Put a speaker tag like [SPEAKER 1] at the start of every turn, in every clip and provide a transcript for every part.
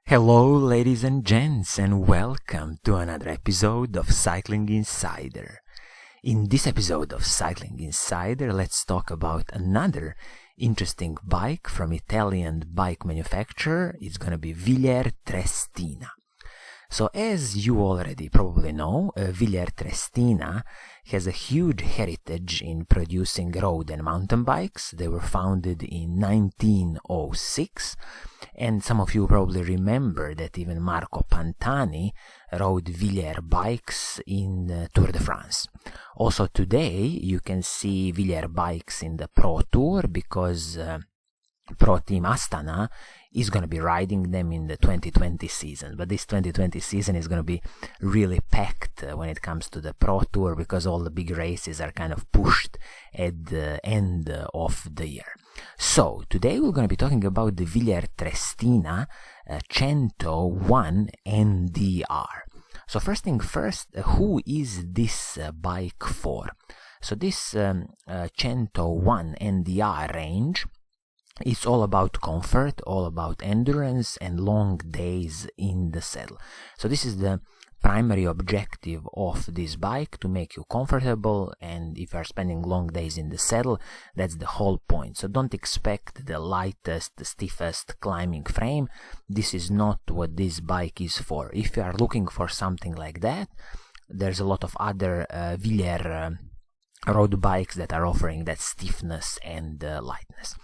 [SPEAKER 1] Hello, ladies and gents, and welcome to another episode of Cycling Insider. In this episode of Cycling Insider, let's talk about another interesting bike from Italian bike manufacturer. It's gonna be Wilier Triestina. So as you already probably know, Wilier Triestina has a huge heritage in producing road and mountain bikes. They were founded in 1906, and some of you probably remember that even Marco Pantani rode Wilier bikes in Tour de France. Also today you can see Wilier bikes in the Pro Tour because Pro Team Astana is going to be riding them in the 2020 season. But this 2020 season is going to be really packed when it comes to the Pro Tour because all the big races are kind of pushed at the end of the year. So today we're going to be talking about the Wilier Triestina Cento 1 NDR. So first thing first, who is this bike for? So this Cento 1 NDR range, it's all about comfort, all about endurance and long days in the saddle. So this is the primary objective of this bike, to make you comfortable, and if you are spending long days in the saddle, that's the whole point. So don't expect the lightest, the stiffest climbing frame. This is not what this bike is for. If you are looking for something like that, there's a lot of other Wilier road bikes that are offering that stiffness and lightness.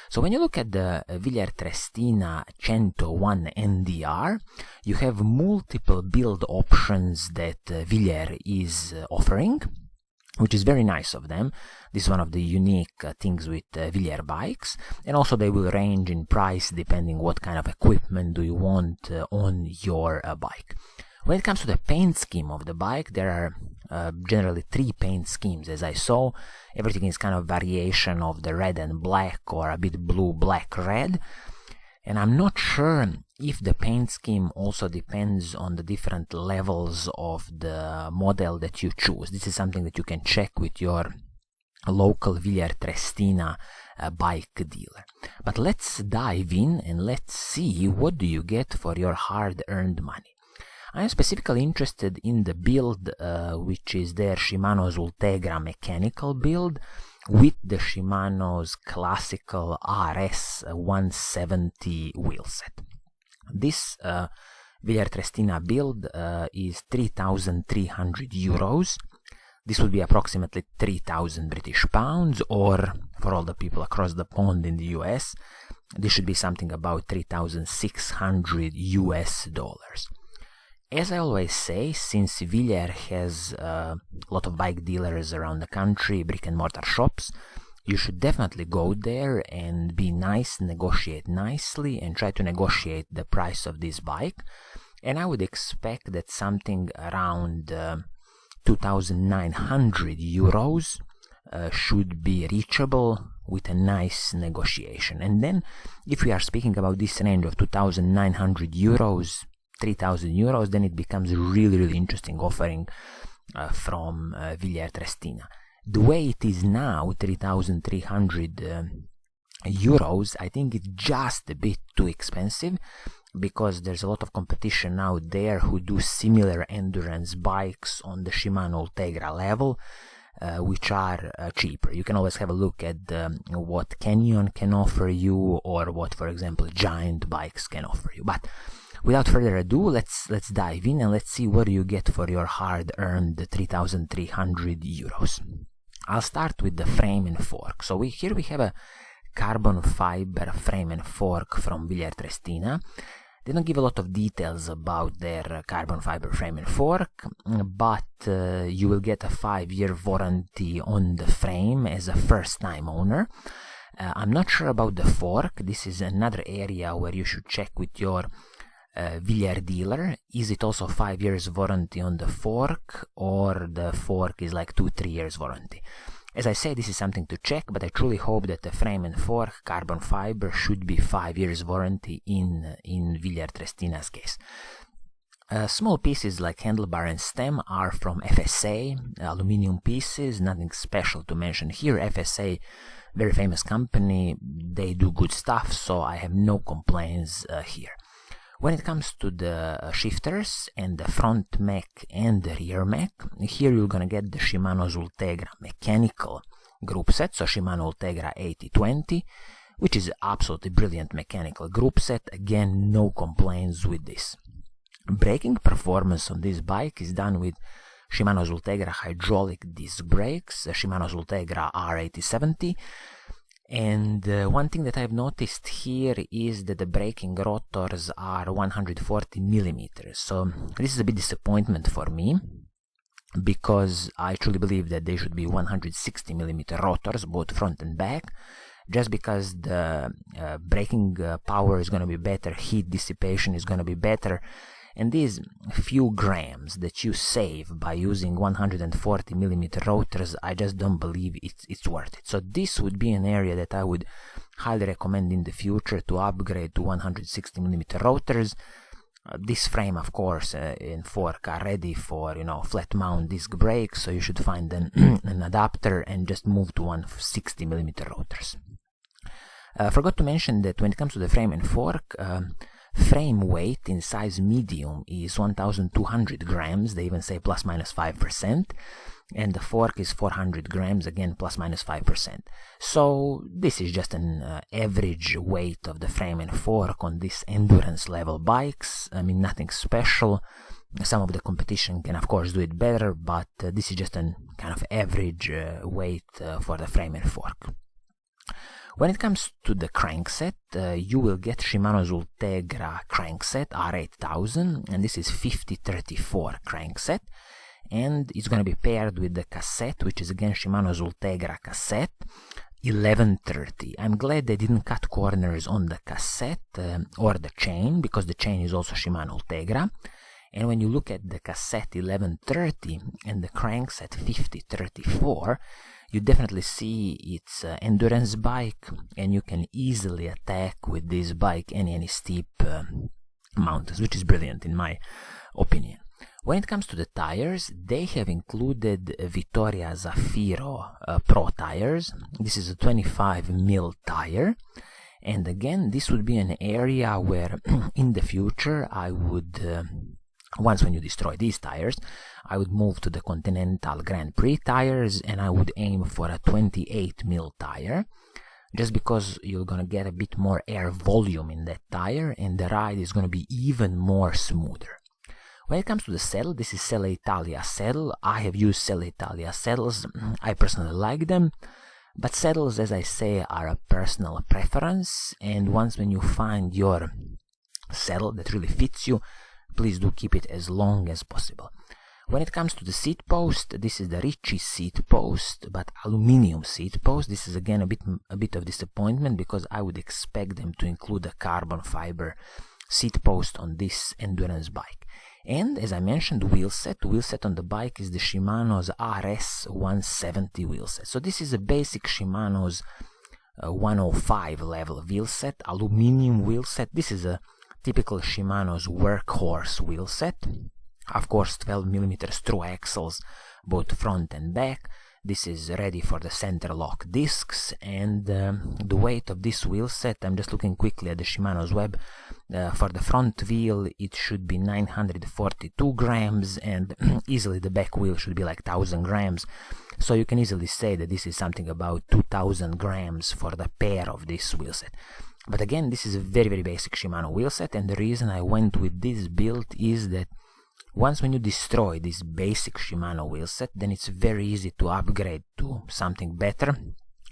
[SPEAKER 1] So when you look at the Wilier Triestina Cento 1 NDR, you have multiple build options that Wilier is offering, which is very nice of them. This is one of the unique things with Wilier bikes, and also they will range in price depending what kind of equipment do you want on your bike. When it comes to the paint scheme of the bike, there are generally three paint schemes. As I saw, everything is kind of variation of the red and black, or a bit blue, black, red. And I'm not sure if the paint scheme also depends on the different levels of the model that you choose. This is something that you can check with your local Wilier Triestina bike dealer. But let's dive in and let's see what do you get for your hard-earned money. I'm specifically interested in the build, which is their Shimano's Ultegra mechanical build with the Shimano's classical RS 170 wheelset. This Wilier Triestina build is 3,300 euros. This would be approximately 3,000 British pounds, or for all the people across the pond in the US, this should be something about 3,600 US dollars. As I always say, since Wilier has a lot of bike dealers around the country, brick and mortar shops, you should definitely go there and be nice, negotiate nicely, and try to negotiate the price of this bike. And I would expect that something around 2,900 euros should be reachable with a nice negotiation. And then, if we are speaking about this range of 2,900 euros, 3,000 euros, then it becomes really interesting offering from Wilier Triestina. The way it is now, 3,300 euros, I think it's just a bit too expensive, because there's a lot of competition out there who do similar endurance bikes on the Shimano Ultegra level, which are cheaper. You can always have a look at what Canyon can offer you, or what, for example, Giant bikes can offer you. But without further ado, let's dive in and let's see what you get for your hard-earned 3,300 euros. I'll start with the frame and fork. So here we have a carbon fiber frame and fork from Wilier Triestina. They don't give a lot of details about their carbon fiber frame and fork, but you will get a 5-year warranty on the frame as a first-time owner. I'm not sure about the fork. This is another area where you should check with your Wilier dealer. Is it also 5 years warranty on the fork, or the fork is like 2-3 years warranty? As I say, this is something to check, but I truly hope that the frame and fork carbon fiber should be 5 years warranty in Wilier Triestina's case. Small pieces like handlebar and stem are from FSA, aluminium pieces, nothing special to mention here. FSA, very famous company, they do good stuff, so I have no complaints here. When it comes to the shifters and the front mech and the rear mech, here you're gonna get the Shimano's Ultegra mechanical group set, so Shimano Ultegra 8020, which is absolutely brilliant mechanical group set. Again, no complaints with this. Braking performance on this bike is done with Shimano's Ultegra hydraulic disc brakes, Shimano's Ultegra R8070. And one thing that I've noticed here is that the braking rotors are 140 millimeters. So this is a bit disappointment for me, because I truly believe that they should be 160 millimeter rotors, both front and back, just because the braking power is going to be better, heat dissipation is going to be better, and these few grams that you save by using 140 millimeter rotors, I just don't believe it's worth it. So this would be an area that I would highly recommend in the future to upgrade to 160 millimeter rotors. This frame, of course, and fork are ready for, flat mount disc brakes, so you should find an adapter and just move to 160 millimeter rotors. Forgot to mention that when it comes to the frame and fork, frame weight in size medium is 1,200 grams, they even say plus minus 5%, and the fork is 400 grams, again plus minus 5%. So this is just an average weight of the frame and fork on these endurance level bikes. I mean, nothing special. Some of the competition can of course do it better, but this is just an kind of average weight for the frame and fork. When it comes to the crankset, you will get Shimano's Ultegra crankset R8000, and this is 5034 crankset, and it's going to be paired with the cassette, which is again Shimano's Ultegra cassette 1130. I'm glad they didn't cut corners on the cassette or the chain, because the chain is also Shimano Ultegra. And when you look at the cassette 1130 and the crankset 5034, you definitely see it's an endurance bike, and you can easily attack with this bike any steep mountains, which is brilliant in my opinion. When it comes to the tires, they have included Vittoria Zafiro Pro tires. This is a 25 mil tire, and again, this would be an area where in the future I would once when you destroy these tires, I would move to the Continental Grand Prix tires, and I would aim for a 28 mil tire, just because you're gonna get a bit more air volume in that tire, and the ride is gonna be even more smoother. When it comes to the saddle, this is Selle Italia saddle. I have used Selle Italia saddles. I personally like them, but saddles, as I say, are a personal preference, and once when you find your saddle that really fits you, please do keep it as long as possible. When it comes to the seat post, this is the Ricci seat post, but aluminium seat post. This is again a bit of disappointment, because I would expect them to include a carbon fiber seat post on this endurance bike. And as I mentioned, wheelset on the bike is the Shimano's RS 170 wheelset. So this is a basic Shimano's 105 level wheelset, aluminium wheelset. This is a typical Shimano's workhorse wheelset. Of course, 12mm through axles, both front and back. This is ready for the center lock discs, and the weight of this wheelset, I'm just looking quickly at the Shimano's web. For the front wheel, it should be 942 grams, and easily the back wheel should be like 1000 grams. So you can easily say that this is something about 2000 grams for the pair of this wheelset. But again, this is a very basic Shimano wheelset, and the reason I went with this build is that once when you destroy this basic Shimano wheelset, then it's very easy to upgrade to something better.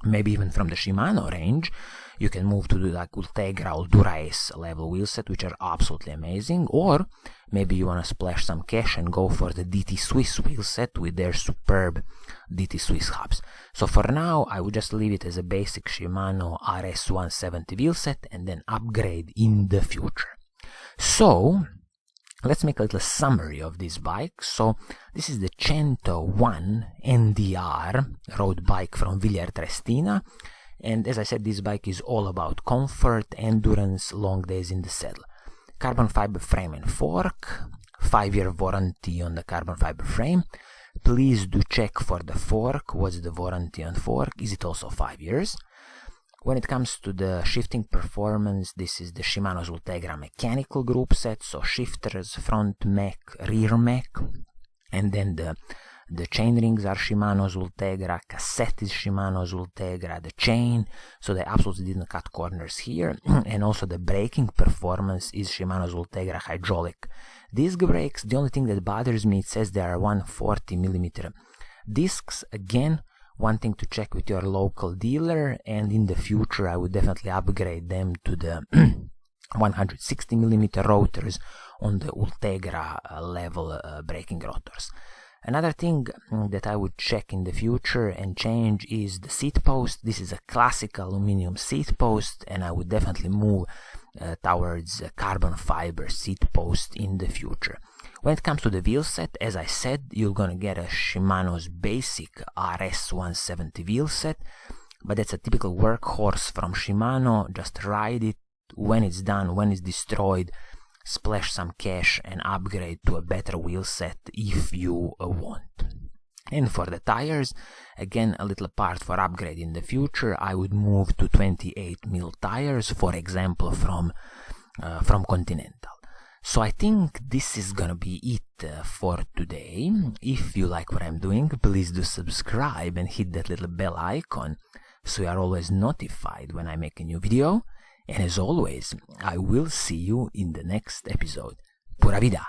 [SPEAKER 1] Maybe even from the Shimano range, you can move to the like Ultegra or Dura-Ace level wheelset, which are absolutely amazing. Or maybe you want to splash some cash and go for the DT Swiss wheelset with their superb DT Swiss hubs. So for now, I would just leave it as a basic Shimano RS 170 wheelset and then upgrade in the future. So let's make a little summary of this bike. So this is the Cento 1 NDR road bike from Wilier Triestina, and as I said, this bike is all about comfort, endurance, long days in the saddle. Carbon fiber frame and fork, 5-year warranty on the carbon fiber frame. Please do check for the fork. What's the warranty on fork? Is it also 5 years? When it comes to the shifting performance, this is the Shimano's Ultegra mechanical group set, so shifters, front mech, rear mech, and then the chain rings are Shimano's Ultegra, cassette is Shimano's Ultegra, the chain, so they absolutely didn't cut corners here, and also the braking performance is Shimano's Ultegra hydraulic disc brakes. The only thing that bothers me, it says there are 140mm discs. Again, one thing to check with your local dealer, and in the future I would definitely upgrade them to the 160mm rotors on the Ultegra level braking rotors. Another thing that I would check in the future and change is the seat post. This is a classic aluminum seat post, and I would definitely move towards a carbon fiber seat post in the future. When it comes to the wheel set, as I said, you're gonna get a Shimano's basic RS 170 wheel set, but that's a typical workhorse from Shimano. Just ride it. When it's done, when it's destroyed, splash some cash and upgrade to a better wheel set if you want. And for the tires, again, a little part for upgrade in the future. I would move to 28mm tires, for example, from Continental. So I think this is gonna be it for today. If you like what I'm doing, please do subscribe and hit that little bell icon so you are always notified when I make a new video. And as always, I will see you in the next episode. Pura Vida!